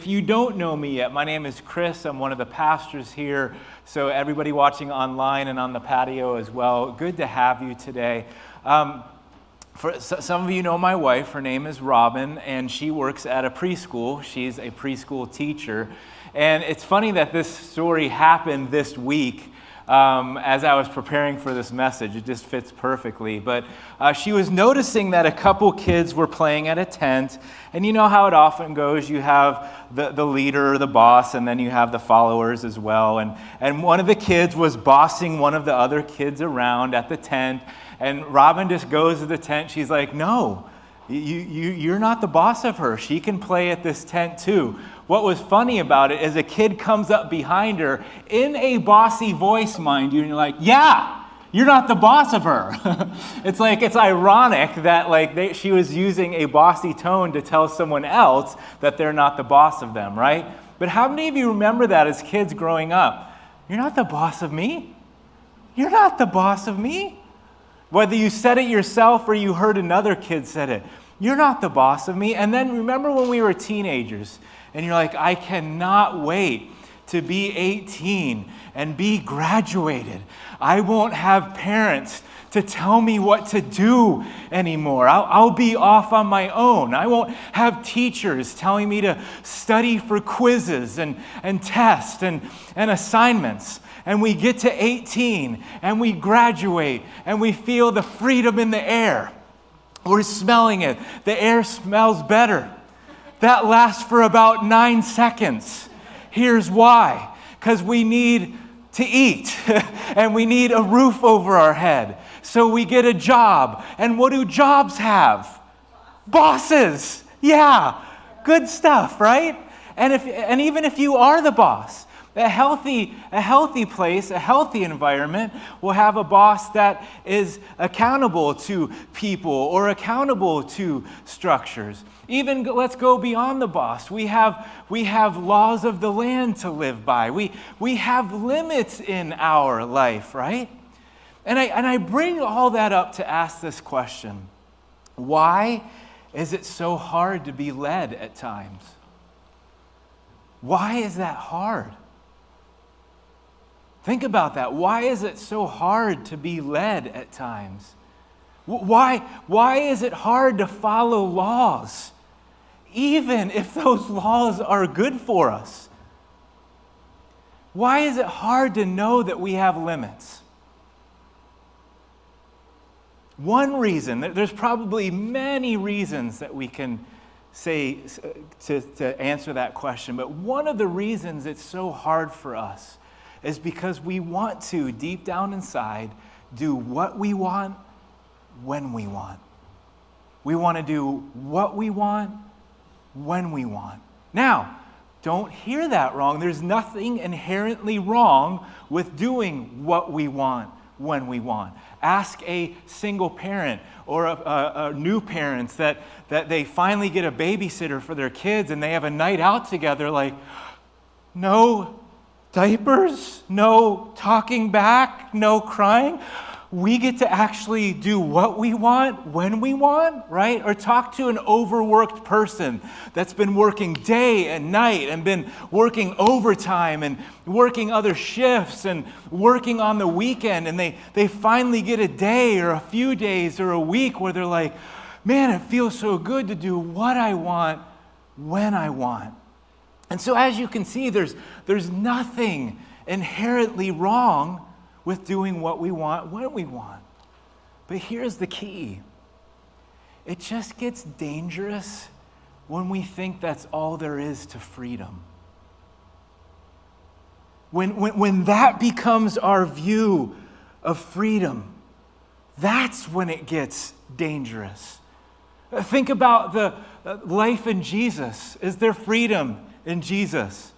If you don't know me yet, my name is Chris. I'm one of the pastors here. So everybody watching online and on the patio as well, good to have you today. Some of you know my wife. Her name is Robin, and she works at a preschool. She's a preschool teacher. And it's funny that this story happened this week as I was preparing for this message. It just fits perfectly. But she was noticing that a couple kids were playing at a tent. And you know how it often goes. You have the leader or the boss, and then you have the followers as well. And one of the kids was bossing one of the other kids around at the tent. And Robin just goes to the tent. She's like, no, you're not the boss of her. She can play at this tent too. What was funny about it is a kid comes up behind her in a bossy voice, mind you, and you're like, yeah, you're not the boss of her. It's ironic that she was using a bossy tone to tell someone else that they're not the boss of them, right? But how many of you remember that as kids growing up? You're not the boss of me. You're not the boss of me. Whether you said it yourself or you heard another kid said it, you're not the boss of me. And then remember when we were teenagers, and you're like, I cannot wait to be 18 and be graduated. I won't have parents to tell me what to do anymore. I'll be off on my own. I won't have teachers telling me to study for quizzes and tests and assignments. And we get to 18 and we graduate and we feel the freedom in the air. We're smelling it. The air smells better. That lasts for about 9 seconds. Here's why. Because we need to eat and we need a roof over our head. So we get a job. And what do jobs have? Bosses. Yeah, good stuff, right? And even if you are the boss, a healthy place, a healthy environment will have a boss that is accountable to people or accountable to structures. Even let's go beyond the boss. We have laws of the land to live by. We have limits in our life, right? And I bring all that up to ask this question. Why is it so hard to be led at times? Why is that hard? Think about that. Why is it so hard to be led at times? Why is it hard to follow laws, even if those laws are good for us? Why is it hard to know that we have limits? One reason, there's probably many reasons that we can say to answer that question, but one of the reasons it's so hard for us is because we want to, deep down inside, do what we want when we want. We want to do what we want when we want. Now, don't hear that wrong. There's nothing inherently wrong with doing what we want when we want. Ask a single parent or a new parents that they finally get a babysitter for their kids and they have a night out together, like, no diapers, no talking back, no crying. We get to actually do what we want when we want, right? Or talk to an overworked person that's been working day and night and been working overtime and working other shifts and working on the weekend, and they finally get a day or a few days or a week where they're like, man, it feels so good to do what I want when I want. And so as you can see, there's nothing inherently wrong with doing what we want when we want. But here's the key. It just gets dangerous when we think that's all there is to freedom. When that becomes our view of freedom, that's when it gets dangerous. Think about the life in Jesus. Is there freedom in Jesus?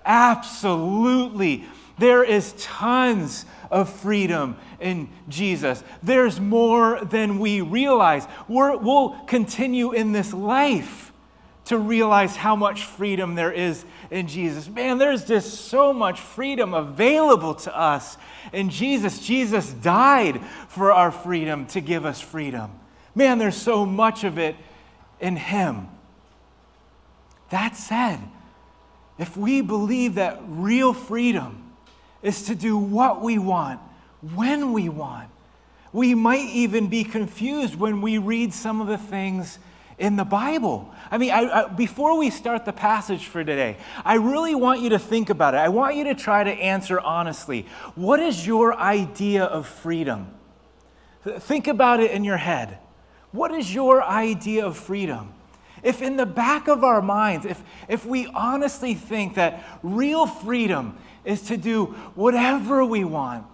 Absolutely. There is tons of freedom in Jesus. There's more than we realize. We'll continue in this life to realize how much freedom there is in Jesus. Man, there's just so much freedom available to us in Jesus. Jesus died for our freedom to give us freedom. Man, there's so much of it in Him. That said, if we believe that real freedom is to do what we want, when we want, we might even be confused when we read some of the things in the Bible. I mean, before we start the passage for today, I really want you to think about it. I want you to try to answer honestly. What is your idea of freedom? Think about it in your head. What is your idea of freedom? If in the back of our minds, if we honestly think that real freedom is to do whatever we want,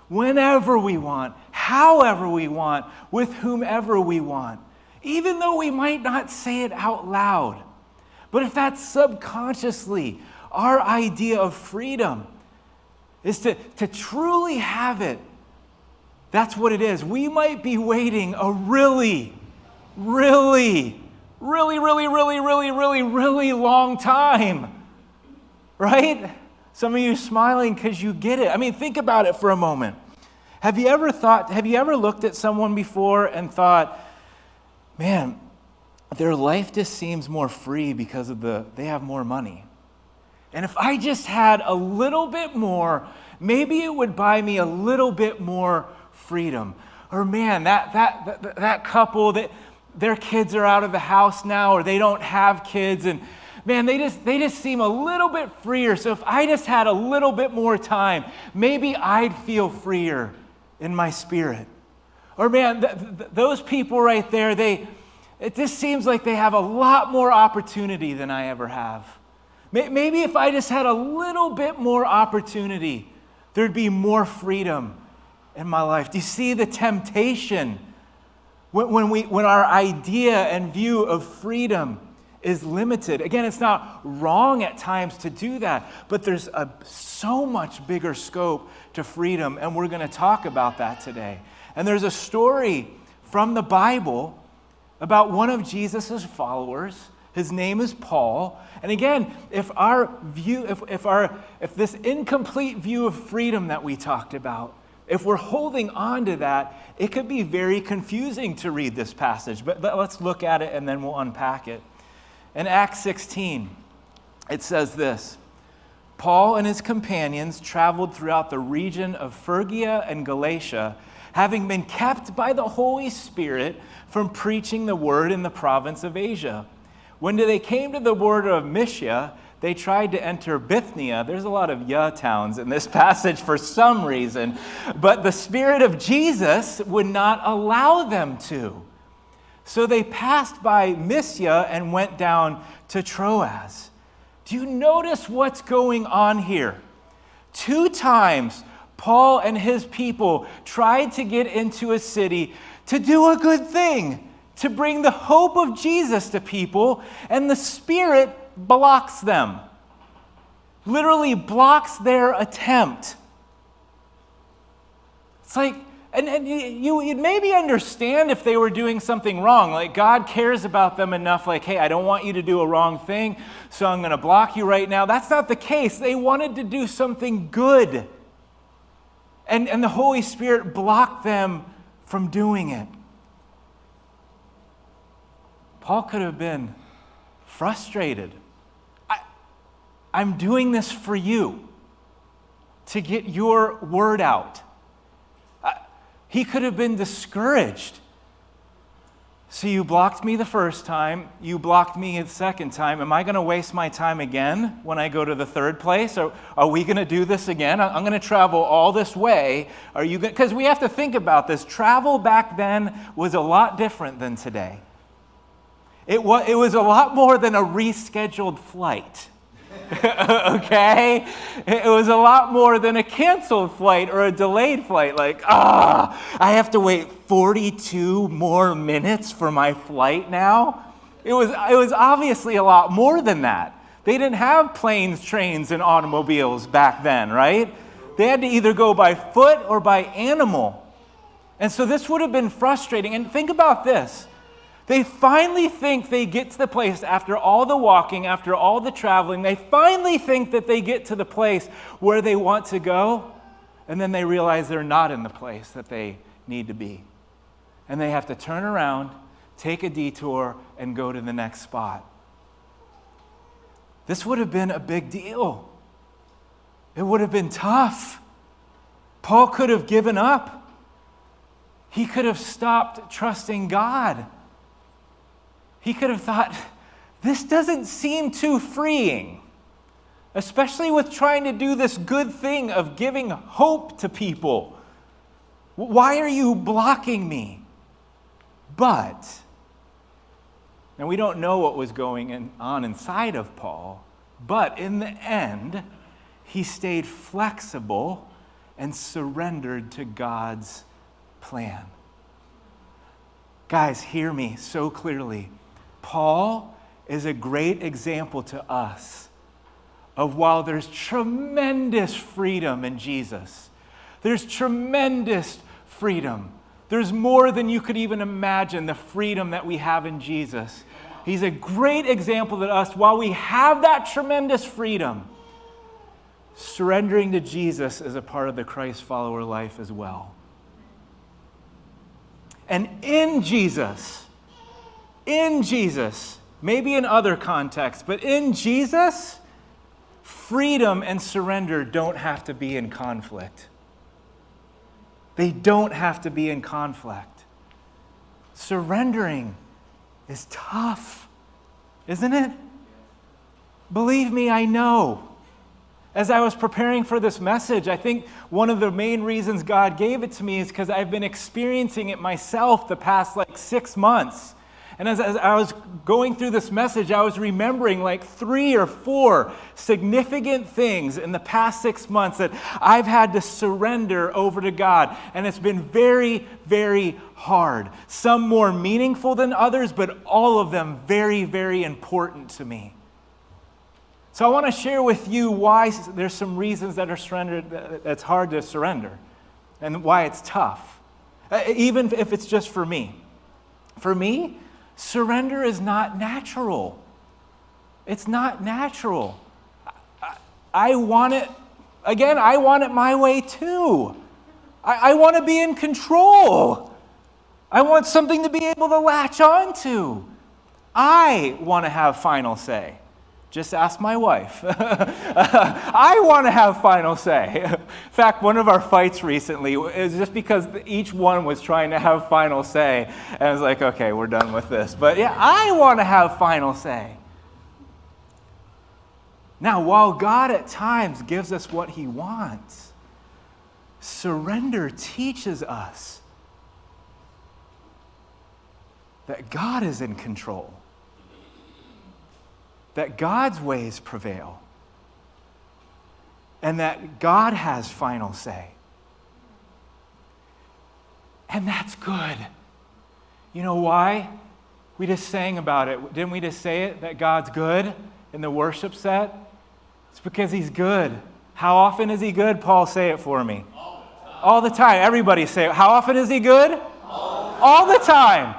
whenever we want, however we want, with whomever we want, even though we might not say it out loud, but if that's subconsciously our idea of freedom is to truly have it, that's what it is. We might be waiting a really long time, right? Some of you smiling because you get it. I mean, think about it for a moment. Have you ever looked at someone before and thought, man, their life just seems more free because they have more money. And if I just had a little bit more, maybe it would buy me a little bit more freedom. Or man, that couple that their kids are out of the house now, or they don't have kids, and man, they just seem a little bit freer. So if I just had a little bit more time, maybe I'd feel freer in my spirit. Or man, those people right there, it just seems like they have a lot more opportunity than I ever have. Maybe if I just had a little bit more opportunity, there'd be more freedom in my life. Do you see the temptation when our idea and view of freedom is limited? Again, it's not wrong at times to do that, but there's so much bigger scope to freedom, and we're going to talk about that today. And there's a story from the Bible about one of Jesus' followers. His name is Paul. And again, if this incomplete view of freedom that we talked about, if we're holding on to that, it could be very confusing to read this passage. But let's look at it and then we'll unpack it. In Acts 16, it says this: Paul and his companions traveled throughout the region of Phrygia and Galatia, having been kept by the Holy Spirit from preaching the word in the province of Asia. When they came to the border of Mysia, they tried to enter Bithynia. There's a lot of towns in this passage for some reason, but the Spirit of Jesus would not allow them to. So they passed by Mysia and went down to Troas. Do you notice what's going on here? 2 times, Paul and his people tried to get into a city to do a good thing, to bring the hope of Jesus to people, and the Spirit blocks them. Literally blocks their attempt. It's like, and you'd maybe understand if they were doing something wrong. Like God cares about them enough, like, hey, I don't want you to do a wrong thing, so I'm going to block you right now. That's not the case. They wanted to do something good. And the Holy Spirit blocked them from doing it. Paul could have been frustrated. I'm doing this for you, to get your word out. He could have been discouraged. So you blocked me the first time, you blocked me the second time. Am I going to waste my time again when I go to the third place? Or are we going to do this again? I'm going to travel all this way. Are you? Because we have to think about this. Travel back then was a lot different than today. It was a lot more than a rescheduled flight. Okay? It was a lot more than a canceled flight or a delayed flight. Like, I have to wait 42 more minutes for my flight now. It was obviously a lot more than that. They didn't have planes, trains, and automobiles back then, right? They had to either go by foot or by animal. And so this would have been frustrating. And think about this. They finally think they get to the place after all the walking, after all the traveling, they finally think that they get to the place where they want to go, and then they realize they're not in the place that they need to be. And they have to turn around, take a detour, and go to the next spot. this would have been a big deal. It would have been tough. Paul could have given up. He could have stopped trusting God. He could have thought, this doesn't seem too freeing, especially with trying to do this good thing of giving hope to people. Why are you blocking me? But, now we don't know what was going on inside of Paul, but in the end, he stayed flexible and surrendered to God's plan. Guys, hear me so clearly. Paul is a great example to us of while there's tremendous freedom in Jesus, there's tremendous freedom. There's more than you could even imagine, the freedom that we have in Jesus. He's a great example to us. While we have that tremendous freedom, surrendering to Jesus is a part of the Christ follower life as well. And in Jesus, maybe in other contexts, but in Jesus, freedom and surrender don't have to be in conflict. They don't have to be in conflict. Surrendering is tough, isn't it? Believe me, I know. As I was preparing for this message, I think one of the main reasons God gave it to me is because I've been experiencing it myself the past 6 months. And as I was going through this message, I was remembering 3 or 4 significant things in the past 6 months that I've had to surrender over to God. And it's been very, very hard. Some more meaningful than others, but all of them very, very important to me. So I want to share with you why there's some reasons that are surrendered, that's hard to surrender, and why it's tough, even if it's just for me. For me, surrender is not natural. It's not natural. I want it, again, I want it my way too. I want to be in control. I want something to be able to latch on to. I want to have final say. Just ask my wife. I want to have final say. In fact, one of our fights recently is just because each one was trying to have final say. And I was like, okay, we're done with this. But yeah, I want to have final say. Now, while God at times gives us what He wants, surrender teaches us that God is in control. That God's ways prevail, and that God has final say. And that's good. You know why? We just sang about it. Didn't we just say it, that God's good in the worship set? It's because He's good. How often is He good? Paul, say it for me. All the time. Everybody say it. How often is He good? All the time.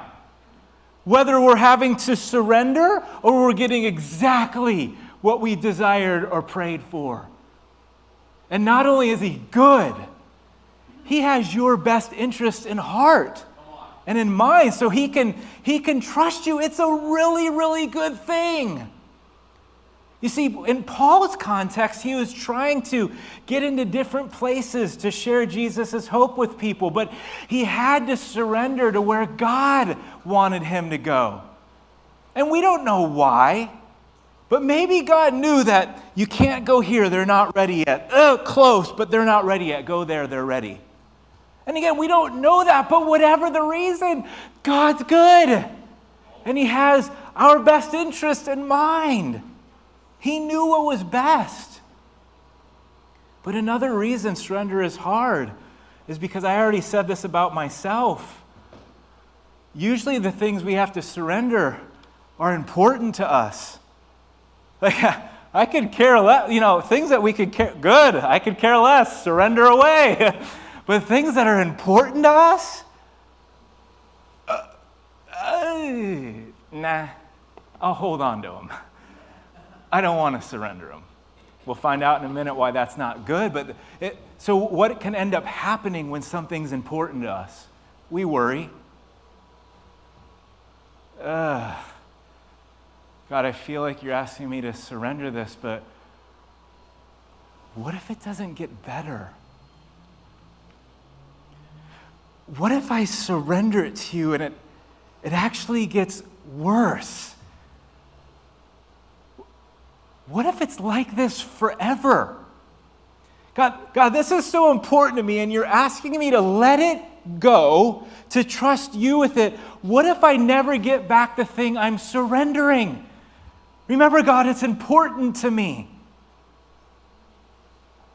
Whether we're having to surrender or we're getting exactly what we desired or prayed for. And not only is He good, He has your best interest in heart and in mind, so He can trust you. It's a really, really good thing. You see, in Paul's context, he was trying to get into different places to share Jesus' hope with people, but he had to surrender to where God wanted him to go. And we don't know why, but maybe God knew that you can't go here, they're not ready yet. Close, but they're not ready yet. Go there, they're ready. And again, we don't know that, but whatever the reason, God's good. And He has our best interest in mind. He knew what was best. But another reason surrender is hard is because I already said this about myself. Usually the things we have to surrender are important to us. I could care less, things that we could care, good, I could care less, surrender away. But things that are important to us, nah, I'll hold on to them. I don't want to surrender them. We'll find out in a minute why that's not good. But so what can end up happening when something's important to us? We worry. God, I feel like you're asking me to surrender this, but what if it doesn't get better? What if I surrender it to you and it actually gets worse? What if it's like this forever? God, this is so important to me, and you're asking me to let it go, to trust you with it. What if I never get back the thing I'm surrendering? Remember, God, it's important to me.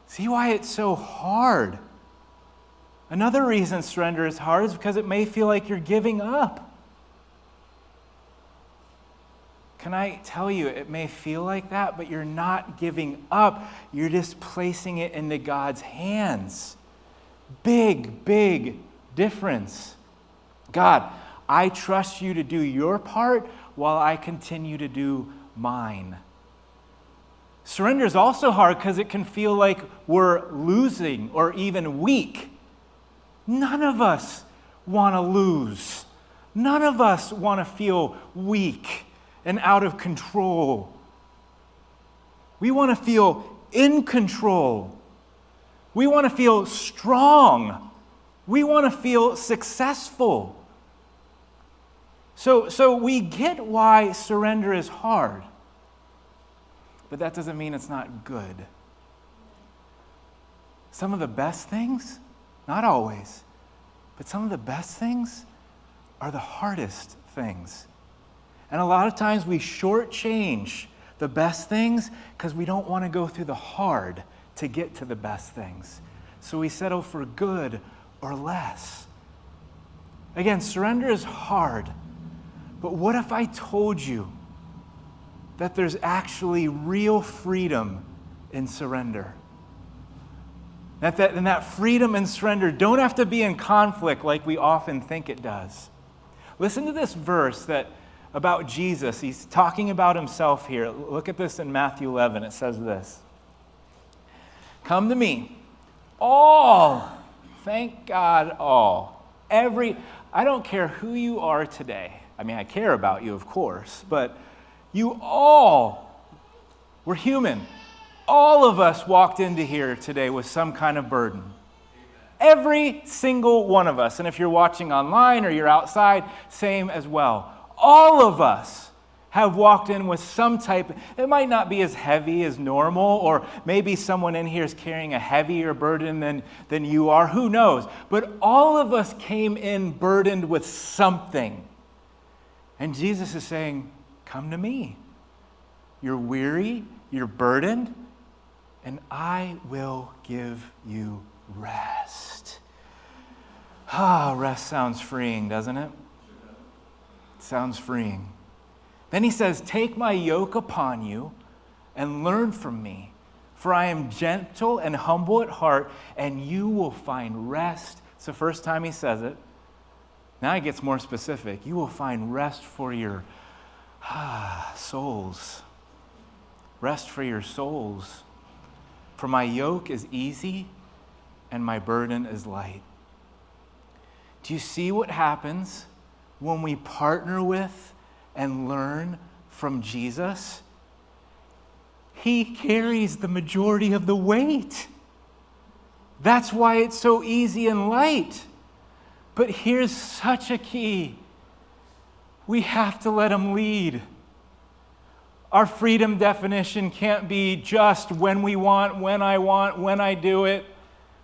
See why it's so hard? Another reason surrender is hard is because it may feel like you're giving up. Can I tell you, it may feel like that, but you're not giving up. You're just placing it into God's hands. Big, big difference. God, I trust you to do your part while I continue to do mine. Surrender is also hard because it can feel like we're losing or even weak. None of us want to lose. None of us want to feel weak and out of control. We want to feel in control. We want to feel strong. We want to feel successful. So we get why surrender is hard, but that doesn't mean it's not good. Some of the best things, not always, but some of the best things are the hardest things. And a lot of times we shortchange the best things because we don't want to go through the hard to get to the best things. So we settle for good or less. Again, surrender is hard. But what if I told you that there's actually real freedom in surrender? And that freedom and surrender don't have to be in conflict like we often think it does. Listen to this verse about Jesus. He's talking about himself here. Look at this in Matthew 11. It says this. Come to me, all, thank God, all. I don't care who you are today. I mean, I care about you, of course, but you all, we're human. All of us walked into here today with some kind of burden. Every single one of us. And if you're watching online or you're outside, same as well. All of us have walked in with some type, it might not be as heavy as normal, or maybe someone in here is carrying a heavier burden than you are, who knows? But all of us came in burdened with something. And Jesus is saying, come to me. You're weary, you're burdened, and I will give you rest. Rest sounds freeing, doesn't it? Sounds freeing. Then he says, take my yoke upon you and learn from me, for I am gentle and humble at heart, and you will find rest. It's the first time he says it. Now he gets more specific. You will find rest for your souls. Rest for your souls. For my yoke is easy and my burden is light. Do you see what happens when we partner with and learn from Jesus? He carries the majority of the weight. That's why it's so easy and light. But here's such a key. We have to let him lead. Our freedom definition can't be just when we want, when I do it.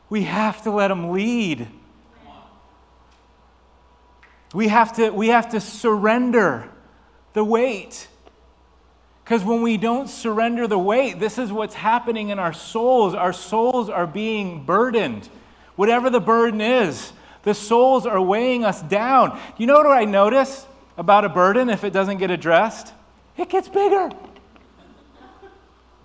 We have to let him lead. We have to surrender the weight. Because when we don't surrender the weight, this is what's happening in our souls. Our souls are being burdened. Whatever the burden is, the souls are weighing us down. You know what I notice about a burden if it doesn't get addressed? It gets bigger.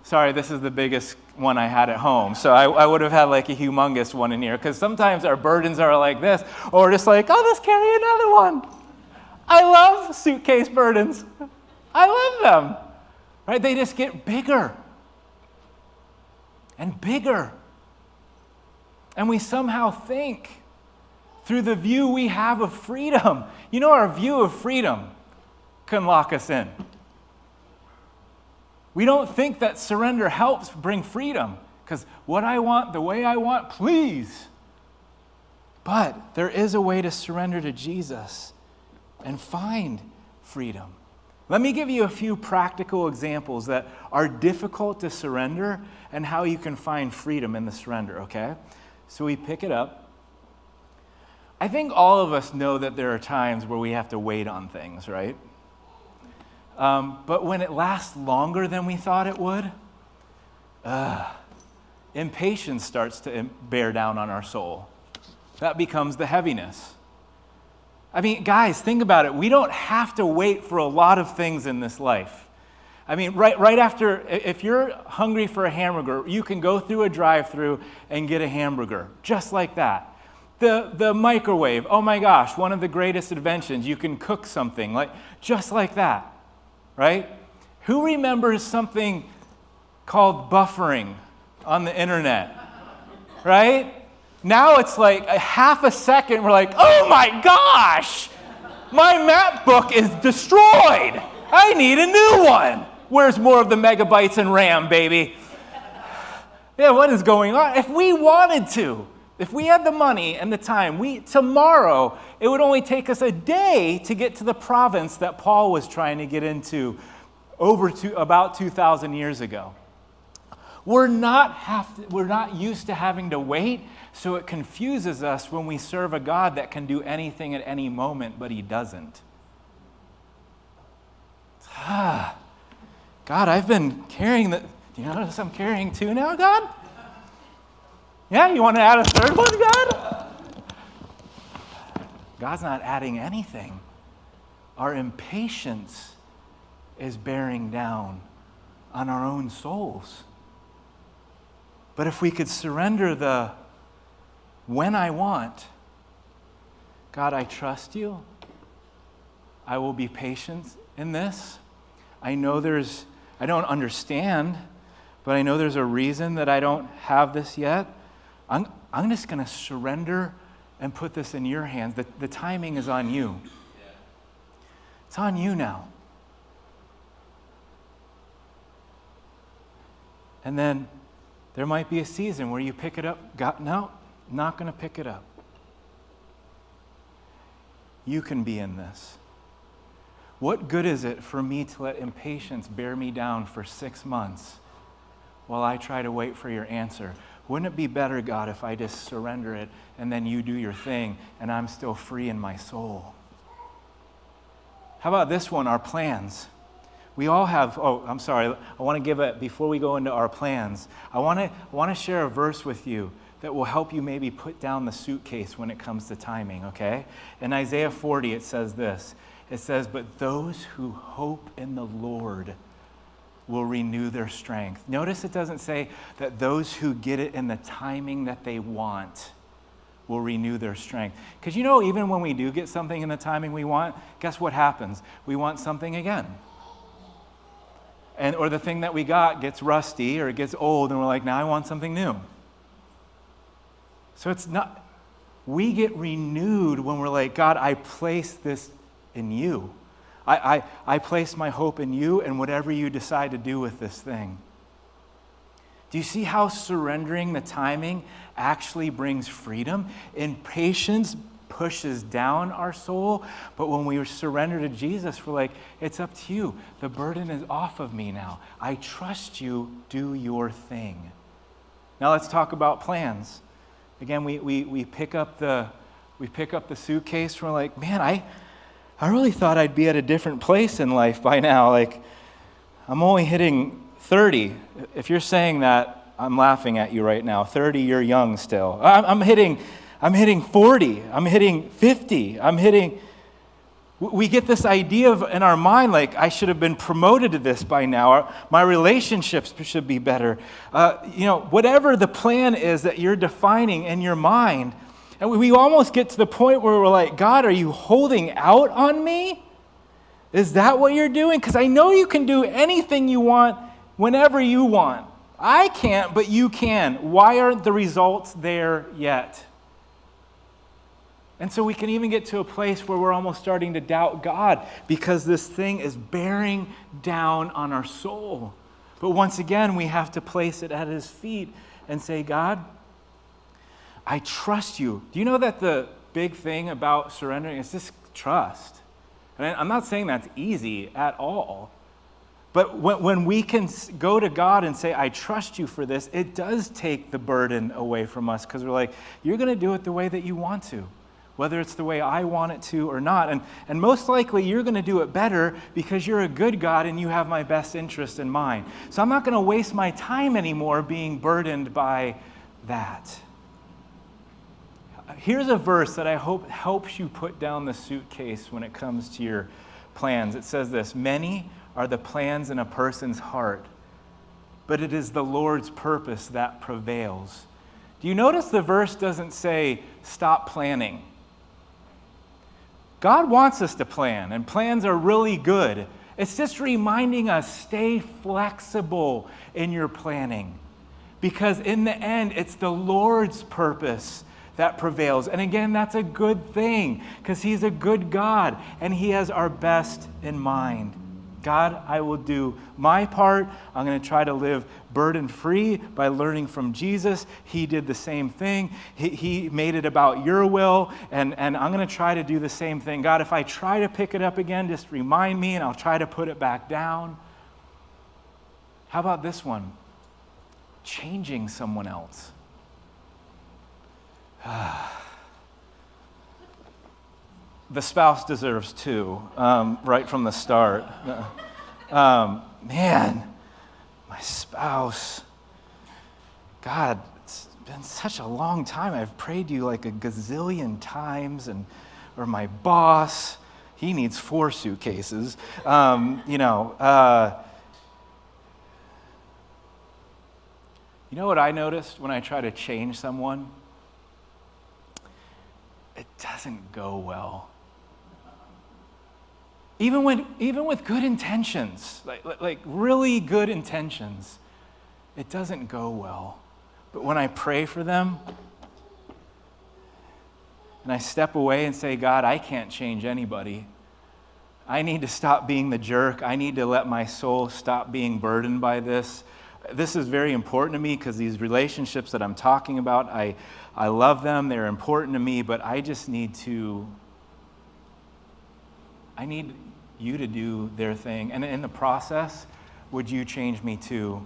Sorry, this is the biggest one I had at home. So I would have had like a humongous one in here. Because sometimes our burdens are like this. Or just like, I'll just carry another one. I love suitcase burdens. I love them. Right? They just get bigger. And bigger. And we somehow think through the view we have of freedom. You know, our view of freedom can lock us in. We don't think that surrender helps bring freedom, because what I want, the way I want, please. But there is a way to surrender to Jesus and find freedom. Let me give you a few practical examples that are difficult to surrender and how you can find freedom in the surrender, okay? So we pick it up. I think all of us know that there are times where we have to wait on things, right? But when it lasts longer than we thought it would, impatience starts to bear down on our soul. That becomes the heaviness. I mean, guys, think about it. We don't have to wait for a lot of things in this life. I mean, right after, if you're hungry for a hamburger, you can go through a drive-thru and get a hamburger, just like that. The microwave, oh my gosh, one of the greatest inventions. You can cook something just like that. Right? Who remembers something called buffering on the internet? Right? Now it's like a half a second, we're like, oh my gosh, my MacBook is destroyed. I need a new one. Where's more of the megabytes and RAM, baby? Yeah, what is going on? If we wanted to, if we had the money and the time, tomorrow, it would only take us a day to get to the province that Paul was trying to get into about 2,000 years ago. We're not used to having to wait, so it confuses us when we serve a God that can do anything at any moment, but he doesn't. God, I've been carrying do you notice I'm carrying two now, God? Yeah, you want to add a third one, God? God's not adding anything. Our impatience is bearing down on our own souls. But if we could surrender the when I want, God, I trust you. I will be patient in this. I know I don't understand, but I know there's a reason that I don't have this yet. I'm just going to surrender and put this in your hands. The timing is on you. It's on you now. And then there might be a season where you pick it up. God, no, not going to pick it up. You can be in this. What good is it for me to let impatience bear me down for 6 months while I try to wait for your answer? Wouldn't it be better, God, if I just surrender it and then you do your thing and I'm still free in my soul? How about this one, our plans? We all have, I'm sorry, I want to give it, before we go into our plans, I want to share a verse with you that will help you maybe put down the suitcase when it comes to timing, okay? In Isaiah 40, it says this. It says, but those who hope in the Lord will renew their strength. Notice it doesn't say that those who get it in the timing that they want will renew their strength. Because even when we do get something in the timing we want, guess what happens? We want something again. Or the thing that we got gets rusty or it gets old and we're like, now I want something new. So we get renewed when we're like, God, I place this in you. I place my hope in you and whatever you decide to do with this thing. Do you see how surrendering the timing actually brings freedom? Impatience pushes down our soul, but when we surrender to Jesus, we're like, it's up to you. The burden is off of me now. I trust you. Do your thing. Now let's talk about plans. Again, we pick up the suitcase. We're like, man, I really thought I'd be at a different place in life by now. Like, I'm only hitting 30. If you're saying that, I'm laughing at you right now. 30, you're young still. I'm hitting 40. I'm hitting 50. We get this idea in our mind, like, I should have been promoted to this by now. My relationships should be better. Whatever the plan is that you're defining in your mind. And we almost get to the point where we're like, God, are you holding out on me? Is that what you're doing? Because I know you can do anything you want whenever you want. I can't, but you can. Why aren't the results there yet? And so we can even get to a place where we're almost starting to doubt God because this thing is bearing down on our soul. But once again, we have to place it at his feet and say, God, I trust you. Do you know that the big thing about surrendering is this trust? And I'm not saying that's easy at all. But when we can go to God and say, I trust you for this, it does take the burden away from us, because we're like, you're going to do it the way that you want to, whether it's the way I want it to or not. And most likely you're going to do it better because you're a good God and you have my best interest in mind. So I'm not going to waste my time anymore being burdened by that. Here's a verse that I hope helps you put down the suitcase when it comes to your plans. It says this: many are the plans in a person's heart, but it is the Lord's purpose that prevails. Do you notice the verse doesn't say, stop planning? God wants us to plan, and plans are really good. It's just reminding us, stay flexible in your planning, because in the end, it's the Lord's purpose that prevails. And again, that's a good thing, because he's a good God, and he has our best in mind. God, I will do my part. I'm going to try to live burden-free by learning from Jesus. He did the same thing. He made it about your will, and I'm going to try to do the same thing. God, if I try to pick it up again, just remind me, and I'll try to put it back down. How about this one? Changing someone else. The spouse deserves two, right from the start. Man, my spouse. God, it's been such a long time. I've prayed to you like a gazillion times, or my boss, he needs 4 suitcases. You know what I noticed when I try to change someone? It doesn't go well. Even with good intentions, like really good intentions, it doesn't go well. But when I pray for them, and I step away and say, God, I can't change anybody. I need to stop being the jerk. I need to let my soul stop being burdened by this. This is very important to me, because these relationships that I'm talking about, I love them. They're important to me, but I just need you to do their thing. And in the process, would you change me too?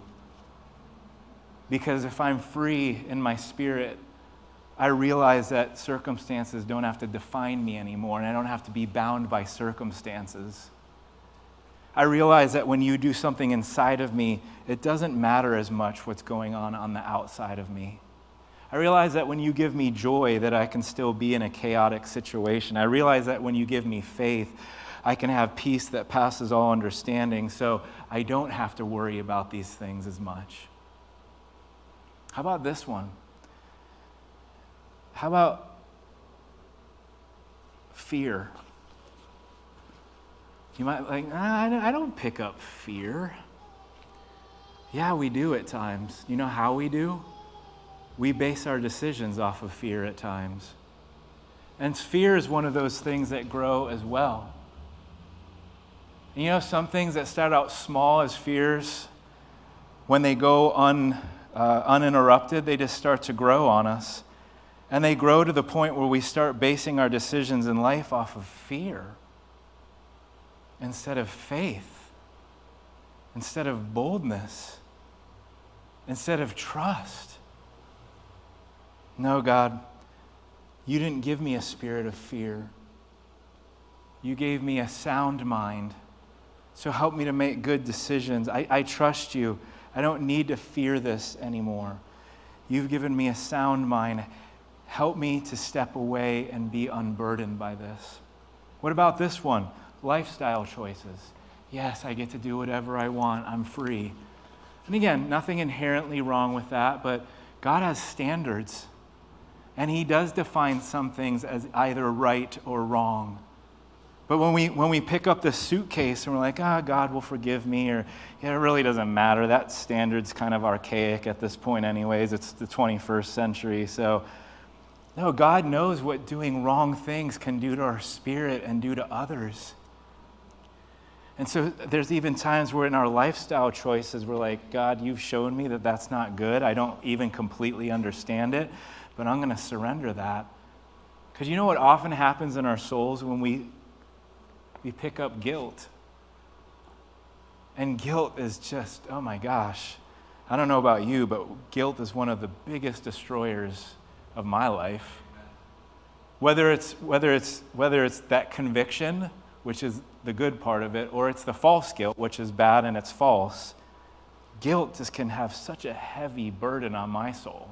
Because if I'm free in my spirit, I realize that circumstances don't have to define me anymore, and I don't have to be bound by circumstances. I realize that when you do something inside of me, it doesn't matter as much what's going on the outside of me. I realize that when you give me joy, that I can still be in a chaotic situation. I realize that when you give me faith, I can have peace that passes all understanding, so I don't have to worry about these things as much. How about this one? How about fear? You might like, I don't pick up fear. Yeah, we do at times. You know how we do? We base our decisions off of fear at times. And fear is one of those things that grow as well. And you know, some things that start out small as fears, when they go uninterrupted, they just start to grow on us. And they grow to the point where we start basing our decisions in life off of fear instead of faith, instead of boldness, instead of trust. No, God, you didn't give me a spirit of fear. You gave me a sound mind. So help me to make good decisions. I trust you. I don't need to fear this anymore. You've given me a sound mind. Help me to step away and be unburdened by this. What about this one? Lifestyle choices. Yes, I get to do whatever I want. I'm free. And again, nothing inherently wrong with that, but God has standards. And he does define some things as either right or wrong. But when we pick up the suitcase and we're like, God will forgive me, or it really doesn't matter. That standard's kind of archaic at this point anyways. It's the 21st century. So, no, God knows what doing wrong things can do to our spirit and do to others. And so there's even times where in our lifestyle choices, we're like, God, you've shown me that that's not good. I don't even completely understand it, but I'm going to surrender that. Because you know what often happens in our souls when we pick up guilt? And guilt is just, oh my gosh, I don't know about you, but guilt is one of the biggest destroyers of my life. Whether it's that conviction, which is the good part of it, or it's the false guilt, which is bad and it's false, guilt just can have such a heavy burden on my soul.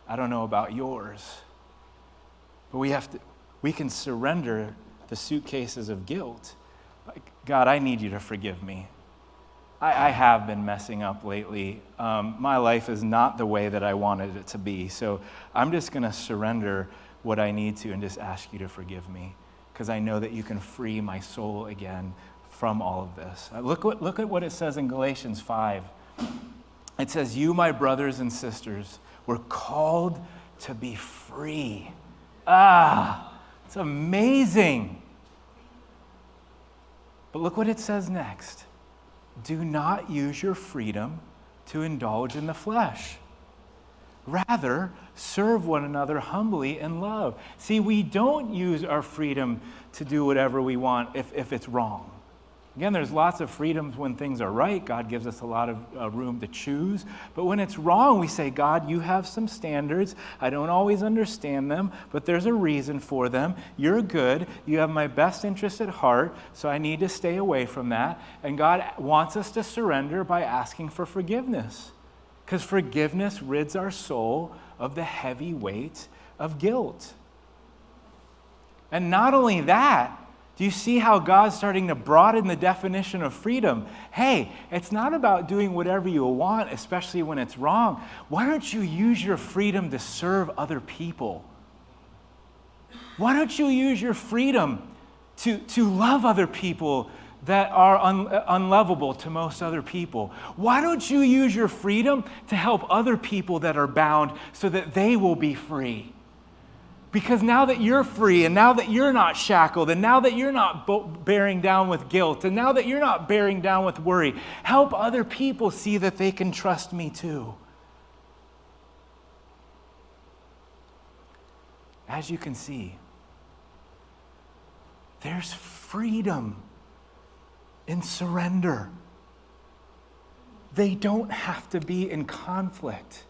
I don't know about yours, but we can surrender the suitcases of guilt. Like, God, I need you to forgive me. I have been messing up lately. My life is not the way that I wanted it to be. So I'm just going to surrender what I need to and just ask you to forgive me, because I know that you can free my soul again from all of this. Look at what it says in Galatians 5. It says, you, my brothers and sisters, were called to be free. It's amazing. But look what it says next. Do not use your freedom to indulge in the flesh. Rather, serve one another humbly in love. See, we don't use our freedom to do whatever we want if it's wrong. Again, there's lots of freedoms when things are right. God gives us a lot of room to choose. But when it's wrong, we say, God, you have some standards. I don't always understand them, but there's a reason for them. You're good. You have my best interest at heart, so I need to stay away from that. And God wants us to surrender by asking for forgiveness, because forgiveness rids our soul of the heavy weight of guilt. And not only that, do you see how God's starting to broaden the definition of freedom? Hey, it's not about doing whatever you want, especially when it's wrong. Why don't you use your freedom to serve other people? Why don't you use your freedom to love other people that are unlovable to most other people? Why don't you use your freedom to help other people that are bound so that they will be free? Because now that you're free, and now that you're not shackled, and now that you're not bearing down with guilt, and now that you're not bearing down with worry, help other people see that they can trust me too. As you can see, there's freedom in surrender. They don't have to be in conflict.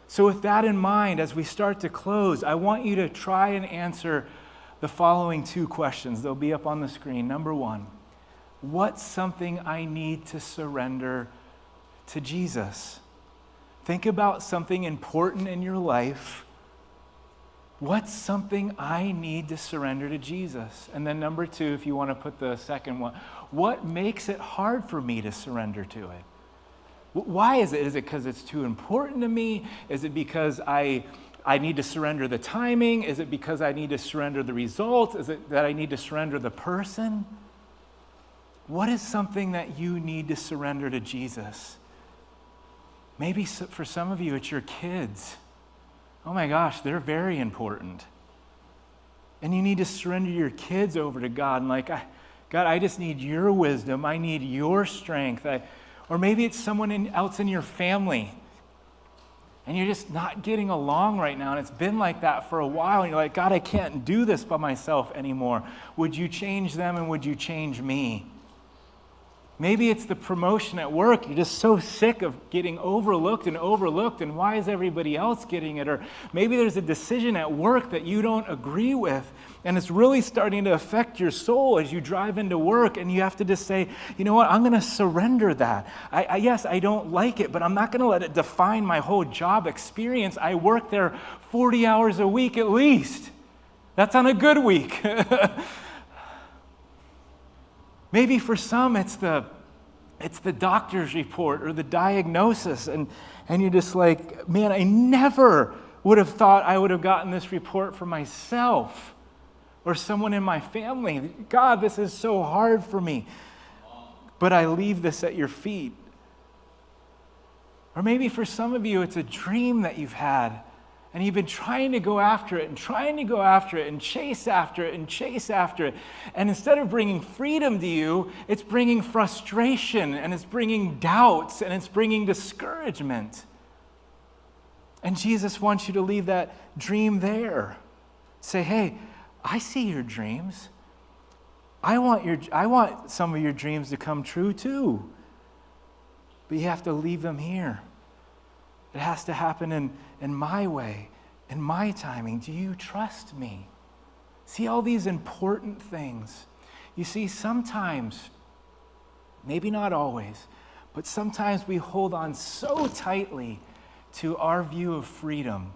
So with that in mind, as we start to close, I want you to try and answer the following two questions. They'll be up on the screen. Number one, what's something I need to surrender to Jesus? Think about something important in your life. What's something I need to surrender to Jesus? And then number two, if you want to put the second one, what makes it hard for me to surrender to it? Why is it? Is it because it's too important to me? Is it because I need to surrender the timing? Is it because I need to surrender the results? Is it that I need to surrender the person? What is something that you need to surrender to Jesus? Maybe for some of you, it's your kids. Oh my gosh, they're very important. And you need to surrender your kids over to God. And like, God, I just need your wisdom. I need your strength. Or maybe it's someone else in your family, and you're just not getting along right now, and it's been like that for a while, and you're like, God, I can't do this by myself anymore. Would you change them, and would you change me? Maybe it's the promotion at work. You're just so sick of getting overlooked, and why is everybody else getting it? Or maybe there's a decision at work that you don't agree with, and it's really starting to affect your soul as you drive into work, and you have to just say, you know what, I'm going to surrender that. Yes, I don't like it, but I'm not going to let it define my whole job experience. I work there 40 hours a week at least. That's on a good week. Maybe for some it's the doctor's report or the diagnosis, and you're just like, man, I never would have thought I would have gotten this report for myself or someone in my family. God, this is so hard for me. But I leave this at your feet. Or maybe for some of you it's a dream that you've had, And you've been trying to go after it and trying to go after it and chase after it and chase after it. And instead of bringing freedom to you, it's bringing frustration and it's bringing doubts and it's bringing discouragement. And Jesus wants you to leave that dream there. Say, hey, I see your dreams. I want some of your dreams to come true too. But you have to leave them here. It has to happen in my way, in my timing. Do you trust me? See all these important things. You see, sometimes, maybe not always, but sometimes we hold on so tightly to our view of freedom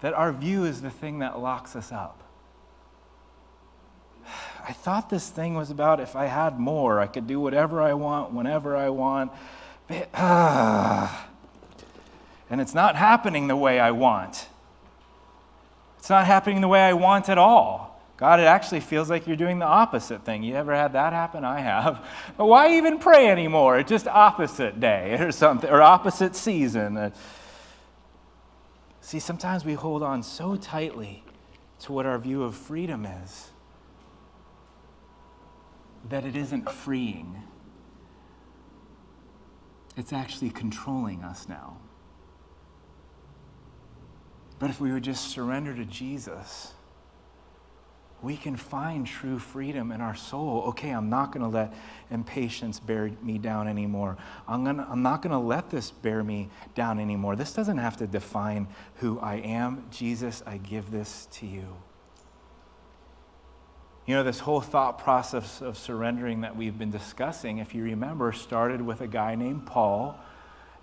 that our view is the thing that locks us up. I thought this thing was about if I had more, I could do whatever I want, whenever I want. And it's not happening the way I want. It's not happening the way I want at all. God, it actually feels like you're doing the opposite thing. You ever had that happen? I have. But why even pray anymore? It's just opposite day or something, or opposite season. See, sometimes we hold on so tightly to what our view of freedom is that it isn't freeing. It's actually controlling us now. But if we would just surrender to Jesus, we can find true freedom in our soul. Okay, I'm not going to let impatience bear me down anymore. I'm not going to let this bear me down anymore. This doesn't have to define who I am. Jesus, I give this to you. You know, this whole thought process of surrendering that we've been discussing, if you remember, started with a guy named Paul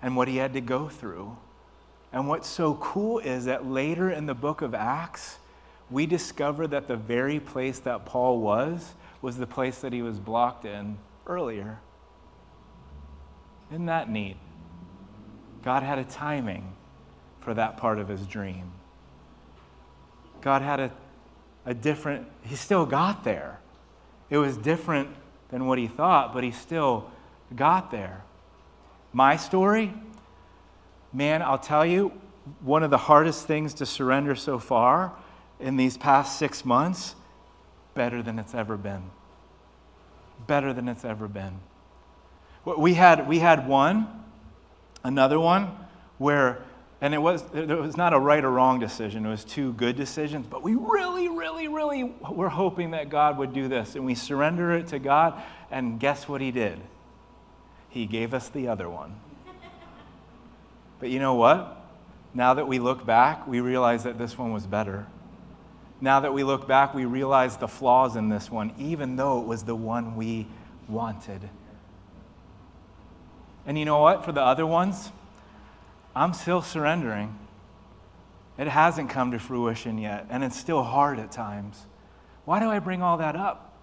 and what he had to go through. And what's so cool is that later in the book of Acts, we discover that the very place that Paul was the place that he was blocked in earlier. Isn't that neat? God had a timing for that part of his dream. God had a different, he still got there. It was different than what he thought, but he still got there. My story, man, I'll tell you, one of the hardest things to surrender so far in these past 6 months, better than it's ever been. Better than it's ever been. We had another one where, and it was not a right or wrong decision, it was two good decisions, but we really were hoping that God would do this, and we surrendered it to God, and guess what he did? He gave us the other one. But you know what? Now that we look back, we realize that this one was better. Now that we look back, we realize the flaws in this one, even though it was the one we wanted. And you know what? For the other ones, I'm still surrendering. It hasn't come to fruition yet, and it's still hard at times. Why do I bring all that up?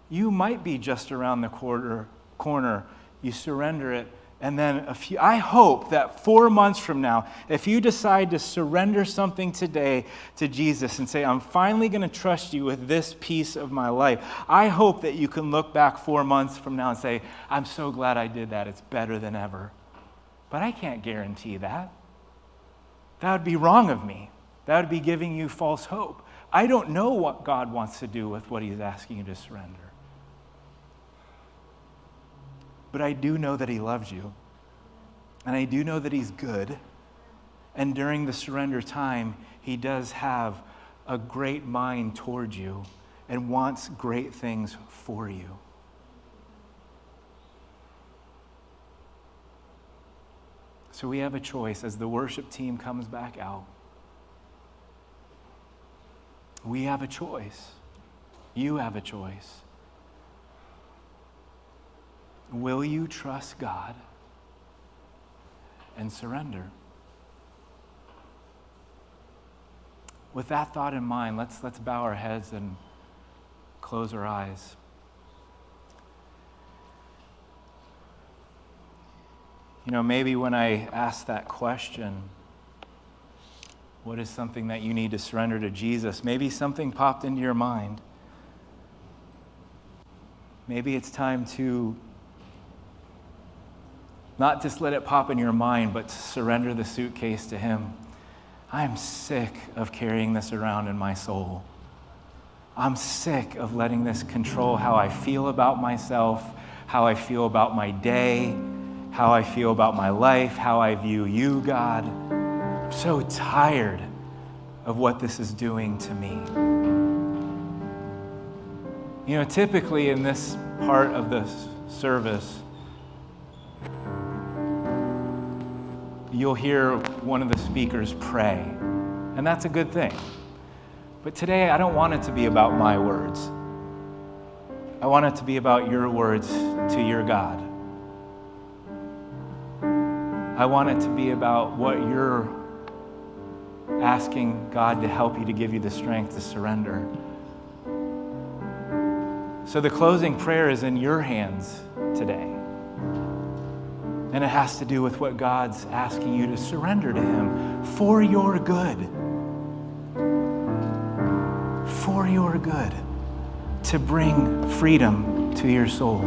You might be just around the corner. You surrender it. And then I hope that 4 months from now, if you decide to surrender something today to Jesus and say, I'm finally going to trust you with this piece of my life, I hope that you can look back 4 months from now and say, I'm so glad I did that. It's better than ever. But I can't guarantee that. That would be wrong of me. That would be giving you false hope. I don't know what God wants to do with what he's asking you to surrender. But I do know that he loves you. And I do know that he's good. And during the surrender time, he does have a great mind towards you and wants great things for you. So we have a choice as the worship team comes back out. We have a choice. You have a choice. Will you trust God and surrender? With that thought in mind, let's bow our heads and close our eyes. You know, maybe when I asked that question, what is something that you need to surrender to Jesus? Maybe something popped into your mind. Maybe it's time to not just let it pop in your mind, but to surrender the suitcase to him I'm sick of carrying this around in my soul. I'm sick of letting this control how I feel about myself, how I feel about my day, how I feel about my life, how I view you, God. I'm so tired of what this is doing to me. You know, typically in this part of the service, you'll hear one of the speakers pray, and that's a good thing. But today, I don't want it to be about my words. I want it to be about your words to your God. I want it to be about what you're asking God to help you, to give you the strength to surrender. So the closing prayer is in your hands today. And it has to do with what God's asking you to surrender to Him for your good. For your good. To bring freedom to your soul.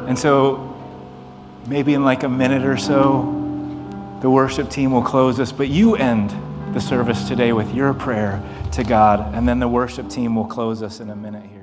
And so maybe in like a minute or so, the worship team will close us, but you end the service today with your prayer to God, and then the worship team will close us in a minute here.